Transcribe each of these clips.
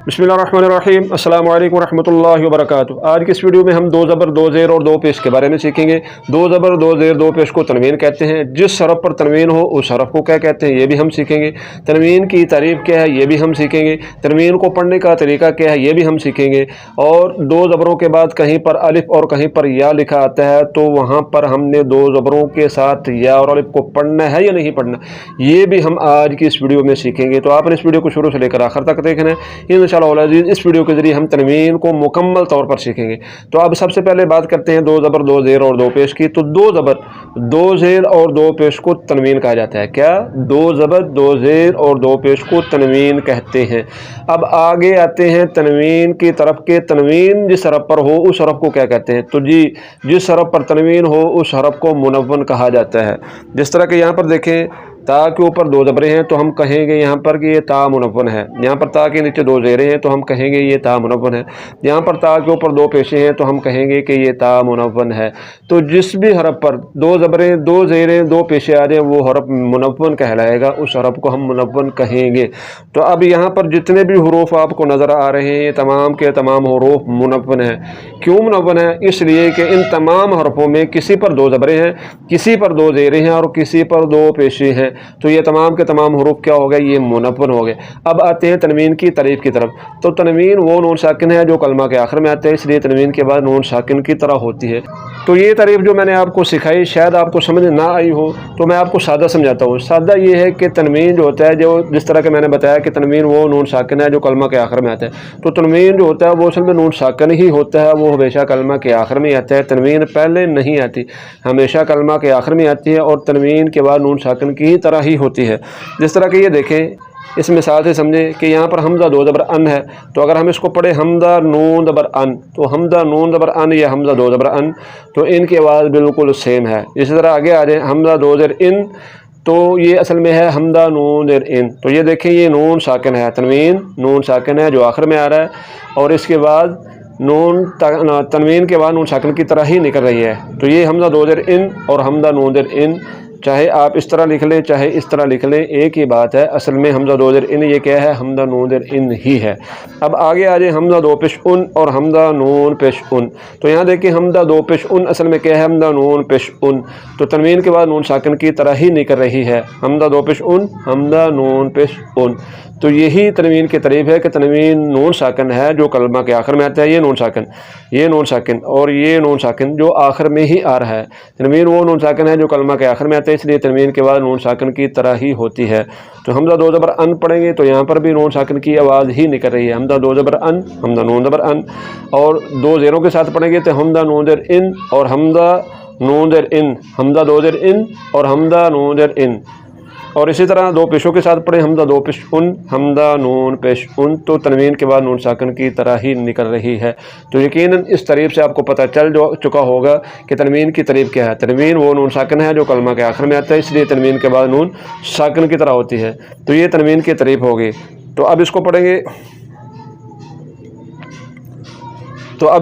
बिस्मिल्लाहिर्रहमानिर्रहीम अस्सलाम वालेकुम रहमतुल्लाहि व बरकातुहू। आज की इस वीडियो में हम दो ज़बर दो ज़ेर और दो पेश के बारे में सीखेंगे। दो ज़बर दो ज़ेर दो पेश को तनवीन कहते हैं। जिस हरफ पर तनवीन हो उस हरफ को क्या कहते हैं ये भी हम सीखेंगे। तनवीन की तारीफ़ क्या है ये भी हम सीखेंगे। तनवीन को पढ़ने का तरीका क्या है ये भी हम सीखेंगे। और दो ज़बरों के बाद कहीं पर अलिफ और कहीं पर या लिखा आता है तो वहाँ पर हमने दो ज़बरों के साथ या और अलिफ को पढ़ना है या नहीं पढ़ना ये भी हम आज की इस वीडियो में सीखेंगे। तो आपने इस वीडियो को शुरू से लेकर आखिर तक देखना है। इंशाअल्लाह इस वीडियो के जरिए हम तनवीन को मुकम्मल तौर पर सीखेंगे। तो अब सबसे पहले बात करते हैं दो ज़बर दो ज़ेर और दो पेश की। तो दो ज़बर दो ज़ेर और दो पेश को तनवीन कहा जाता है। क्या? दो ज़बर दो ज़ेर और दो पेश को तनवीन कहते हैं। अब आगे आते हैं तनवीन की तरफ के। तनवीन जिस हरफ पर हो उस हरफ को क्या कहते हैं? तो जी जिस हरफ पर तनवीन हो उस हरफ को मुनव्वन कहा जाता है। जिस तरह के यहाँ पर देखें ता के ऊपर दो ज़बरें हैं तो हम कहेंगे यहाँ पर कि ये ता मुनव्वन है। यहाँ पर ता के नीचे दो ज़ेरें हैं तो हम कहेंगे ये ता मुनव्वन है। यहाँ पर ता के ऊपर दो पेशे हैं तो हम कहेंगे कि ये ता मुनव्वन है। तो जिस भी हरफ पर दो ज़बरें दो ज़ेरें दो पेशे आ जाएँ वो हरफ मुनव्वन कहलाएगा, उस हरफ को हम मुनव्वन कहेंगे। तो अब यहाँ पर जितने भी हुरूफ आपको नज़र आ रहे हैं ये तमाम के तमाम हुरूफ मुनव्वन है। क्यों मुनव्वन है? इसलिए कि इन तमाम हरफों में किसी पर दो ज़बरें हैं, किसी पर दो ज़ेरें हैं और किसी पर दो पेशे हैं। तो ये तमाम के तमाम हुरूफ क्या हो गए? ये मुनव्वन हो गए। अब आते हैं तनवीन की तारीफ़ की तरफ। तो तनवीन वो नून साकिन है जो कलमा के आखिर में आते हैं, इसलिए तनवीन के बाद नून साकिन की तरह होती है। तो ये तारीफ़ जो मैंने आपको सिखाई शायद आपको समझ ना आई हो तो मैं आपको सादा समझाता हूँ। सादा ये है कि तनवीन जो होता है जो जिस तरह के मैंने बताया कि तनवीन वो नून साकिन है जो कलमा के आखिर में आता है। तो तनवीन जो होता है वो असल में नून साकिन ही होता है, वो हमेशा कलमा के आखिर में आता है। तनवीन पहले नहीं आती, हमेशा कलमा के आखिर में आती है और तनवीन के बाद नून साकिन की तरह ही होती है। जिस तरह के ये देखें इस मिसाल से समझें कि यहाँ पर हमज़ा दो ज़बर अन है। तो अगर हम इसको पढ़े हमज़ा नून ज़बर अन तो हमज़ा नून ज़बर अन या हमज़ा दो ज़बर अन तो इनकी आवाज़ बिल्कुल सेम है। इसी तरह आगे आ जाए हमज़ा दो ज़ेर इन तो ये असल में है हमज़ा नून ज़ेर इन। तो ये देखें ये नून साकिन है, तनवीन नून साकिन है जो आखिर में आ रहा है और इसके बाद नून तनवीन के बाद नून साकिन की तरह ही निकल रही है। तो ये हमज़ा दो ज़ेर इन और हमज़ा नून ज़ेर इन, चाहे आप इस तरह लिख लें चाहे इस तरह लिख लें एक ही बात है। असल में हमज़ा दो ज़ेर इन ये क्या है? हमज़ा नून ज़ेर इन ही है। अब आगे आ जाए हमज़ा दो पेश उन और हमज़ा नून पेश उन। तो यहाँ देखिए हमज़ा दो पेश उन असल में क्या है? हमज़ा नून पेश उन। तो तनवीन के बाद नून साकिन की तरह ही निकल रही है। हमज़ा दो पेश उन हमज़ा नून पेश उन। तो यही तनवीन की तारीफ़ है कि तनवीन नून साकिन है जो कलमा के आखिर में आता है। ये नून साकिन और ये नून साकिन जो आखिर में ही आ रहा है। तनवीन वो नून साकिन है जो कलमा के आखिर में आता है, इसलिए तनवीन के बाद नून साकिन की तरह ही होती है। तो हमज़ा दो ज़बर अन पढ़ेंगे तो यहाँ पर भी नून साकिन की आवाज़ ही निकल रही है। हमज़ा दो ज़बर अन हमज़ा नून ज़बर अन और दो ज़ेरों के साथ पढ़ेंगे तो हमज़ा नून ज़ेर इन और हमज़ा नून ज़ेर इन, हमज़ा दो ज़ेर इन और हमज़ा नून ज़ेर इन। और इसी तरह दो पेशों के साथ पढ़े हमज़ा दो पेश उन हमज़ा नून पेश उन। तो तनवीन के बाद नून साकिन की तरह ही निकल रही है। तो यकीनन इस तारीफ़ से आपको पता चल चुका होगा कि तनवीन की तारीफ़ क्या है। तनवीन वो नून साकिन है जो कलमा के आखिर में आता है, इसलिए तनवीन के बाद नून साकिन की तरह होती है। तो ये तनवीन की तारीफ़ होगी। तो अब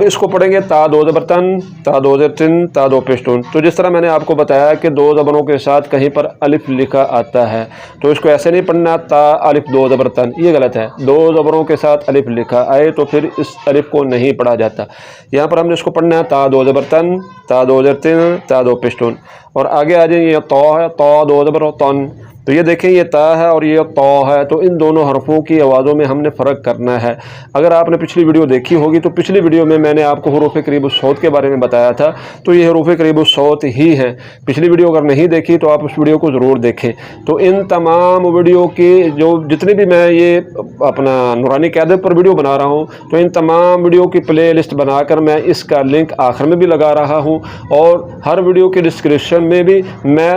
इसको पढ़ेंगे ता दो ज़बर तन ता दो ज़ेर तिन ता दो पेश तुन। तो जिस तरह मैंने आपको बताया कि दो ज़बरों के साथ कहीं पर अलिफ लिखा आता है तो इसको ऐसे नहीं पढ़ना ता अलिफ दो ज़बर तन, ये गलत है। दो ज़बरों के साथ अलिफ लिखा आए तो फिर इस अलिफ को नहीं पढ़ा जाता। यहाँ पर हमने इसको पढ़ना है ता दो ज़बर तन ता दो ज़ेर तिन ता दो पेश तुन। और आगे आ जाए ये तो है तो दो ज़बर तन। तो ये देखें ये ता है और ये तो है। तो इन दोनों हरफों की आवाज़ों में हमने फ़र्क करना है। अगर आपने पिछली वीडियो देखी होगी तो पिछली वीडियो में मैंने आपको हुरूफ क़रीब सौत के बारे में बताया था। तो ये हुरूफ क़रीब सौत ही हैं। पिछली वीडियो अगर नहीं देखी तो आप उस वीडियो को ज़रूर देखें। तो इन तमाम वीडियो की जो जितनी भी मैं ये अपना नूरानी क़यादत पर वीडियो बना रहा हूँ तो इन तमाम वीडियो की प्ले लिस्ट बनाकर मैं इसका लिंक आखिर में भी लगा रहा हूँ और हर वीडियो के डिस्क्रिप्शन में भी मैं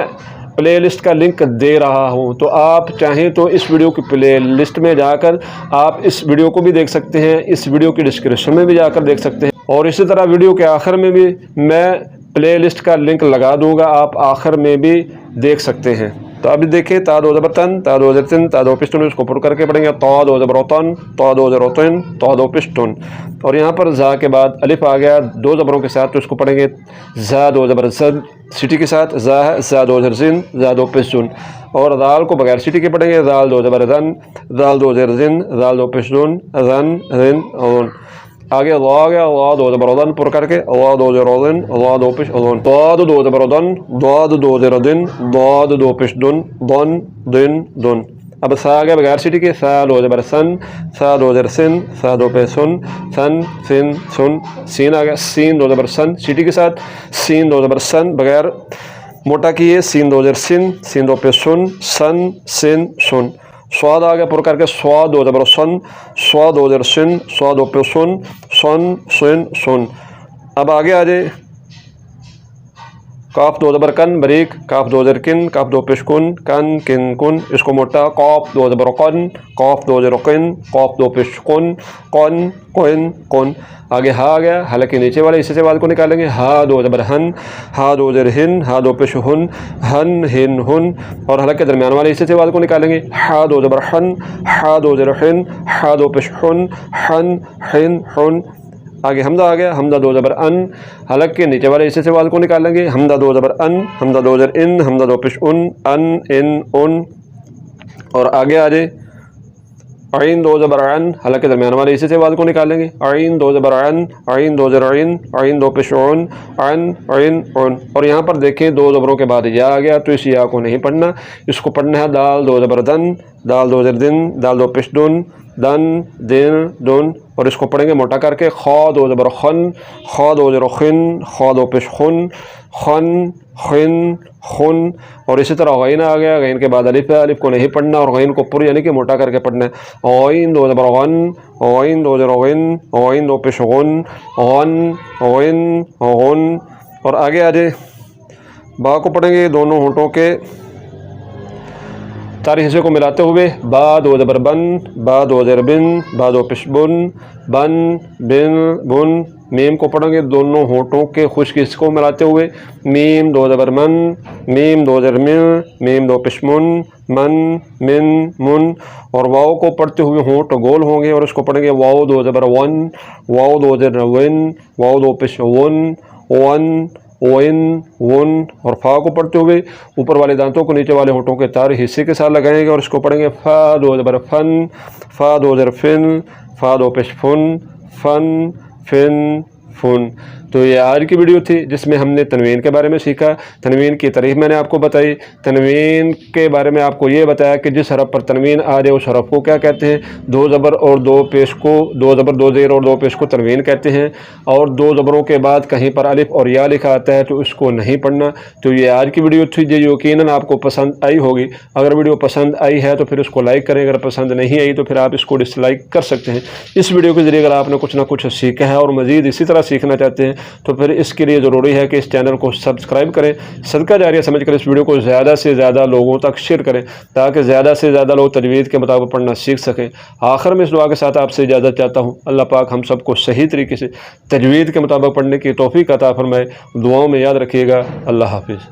प्ले लिस्ट का लिंक दे रहा हूं। तो आप चाहें तो इस वीडियो की प्ले लिस्ट में जाकर आप इस वीडियो को भी देख सकते हैं, इस वीडियो की डिस्क्रिप्शन में भी जाकर देख सकते हैं और इसी तरह वीडियो के आखिर में भी मैं प्ले लिस्ट का लिंक लगा दूंगा, आप आखिर में भी देख सकते हैं। تو اب دیکھیں تا دو زبر تن، تا دو زبر تن، تا دو پشتن، اس کو پر کر کے پڑھیں گے تا دو زبر تن، تا دو زبر تن، تا دو پشتن. اور یہاں پر زا کے بعد الف آ گیا دو زبروں کے ساتھ، تو اس کو پڑھیں گے زا دو زبر زد سٹی کے ساتھ، زا ہے زا دو زبر زن، زا دو پشتن. اور دال کو بغیر سٹی کے پڑھیں گے دال دو زبر زن، دال دو زبر زن، دال دو پشتن، زن زن اون. آگے لا آ گیا لا دو زبر دن پر کر کے لا دو زبر دن، لا دو پش دن، ضاد دو زبر دن، ضاد دو زبر دن، ضاد دو پش دن، دن دن دن. اب سا آ گیا بغیر سٹی کے سا دو زبر سن، سا دو زبر سن، سا دو پہ سن، سن سن سن. سین آ گیا سین دو زبر سن سٹی کے ساتھ، سین دو زبر سن بغیر موٹا کیے، سین دو زبر سن، سین دو پہ سن، سن سن سن. سواد آ گیا پر کر کے سوا دو زبر سن، سوا دو زبر سن، سوا دو پہ سن، سن سن سن. اب آگے آ جائے کاف دو زبر کن بریک، کاف دو زبر کن، کاف دو پیش کن، کن کن کن، اس کو موٹا قاف دو زبر قن، قاف دو زبر قن، قاف دو پیش کن، قن قن قن. آگے ہا آ گیا، حلقے نیچے والے حصے سے بعد کو نکالیں گے ہا دو زبر ہن، ہا دو زبر ہن، ہا دو پیش ہن، ہن ہن ہن. اور حلقے کے درمیان والے حصے سے بعد کو نکالیں گے ہا دو زبر ہن، ہا دو زبر ہن، ہا دو پیش ہن، ہن ہن ہن. آگے حمزہ آ گیا، حمزہ دو زبر ان، حلق کے نیچے والے حصے سے وال کو نکالیں گے حمزہ دو زبر ان، حمزہ دو زبر ان، حمزہ دو پیش ان ان ان. اور آگے آ جائے عین دو زبر عن، حلق کے درمیان والے حصے سے وال کو نکالیں گے عین دو زبر عن، عین دو زبر عین، عین دو پیش عن، عن عین عن. اور یہاں پر دیکھیں دو زبروں کے بعد یا آ گیا، تو اس یا کو نہیں پڑھنا، اس کو پڑھنا ہے دال دو زبر دن، دال دو زبر دن، دال دو پیش دن، دن دن دن. اور اس کو پڑھیں گے موٹا کر کے خا دو زبر خن، خا دو زبر خن، خا دو پیش خن، خن خن خن. اور اسی طرح غین آ گیا، غین کے بعد الف ہے، الف کو نہیں پڑھنا اور غین کو پر یعنی کہ موٹا کر کے پڑھنا ہے غین دو زبر غن، غین دو زبر غن، غین دو پیش غن، غن غن غن. اور آگے آ جائے با کو پڑھیں گے دونوں ہونٹوں کے تاری حصے کو ملاتے ہوئے با دو زبر بن، با دو زبر بن، با دو پیش بن، بن بن بن. میم کو پڑھیں گے دونوں ہونٹوں کے خشک حصے کو ملاتے ہوئے میم دو زبر من، میم دو زبر من، میم دو پیش من، من من من. اور واؤ کو پڑھتے ہوئے ہونٹ گول ہوں گے اور اس کو پڑھیں گے واؤ دو زبر ون، واؤ دو زبر ون، واؤ دو پیش ون، ون ون ون. اور فا کو پڑھتے ہوئے اوپر والے دانتوں کو نیچے والے ہونٹوں کے تاری حصے کے ساتھ لگائیں گے اور اس کو پڑھیں گے فا دو زبر فن، فا دو زبر فن، فا دو پیش فن، فن فن فن. تو یہ آج کی ویڈیو تھی جس میں ہم نے تنوین کے بارے میں سیکھا، تنوین کی تعریف میں نے آپ کو بتائی، تنوین کے بارے میں آپ کو یہ بتایا کہ جس حرف پر تنوین آ جائے اس حرف کو کیا کہتے ہیں. دو زبر اور دو پیش کو، دو زبر دو زیر اور دو پیش کو تنوین کہتے ہیں. اور دو زبروں کے بعد کہیں پر الف اور یا لکھا آتا ہے تو اس کو نہیں پڑھنا. تو یہ آج کی ویڈیو تھی جو یقیناً آپ کو پسند آئی ہوگی. اگر ویڈیو پسند آئی ہے تو پھر اس کو لائک کریں، اگر پسند نہیں آئی تو پھر آپ اس کو ڈس لائک کر سکتے ہیں. اس ویڈیو کے ذریعے اگر آپ نے کچھ نہ کچھ سیکھا ہے اور مزید اسی طرح سیکھنا چاہتے ہیں تو پھر اس کے لیے ضروری ہے کہ اس چینل کو سبسکرائب کریں. صدقہ جاریہ سمجھ کر اس ویڈیو کو زیادہ سے زیادہ لوگوں تک شیئر کریں تاکہ زیادہ سے زیادہ لوگ تجوید کے مطابق پڑھنا سیکھ سکیں. آخر میں اس دعا کے ساتھ آپ سے اجازت چاہتا ہوں، اللہ پاک ہم سب کو صحیح طریقے سے تجوید کے مطابق پڑھنے کی توفیق عطا فرمائے. دعاؤں میں یاد رکھیے گا. اللہ حافظ.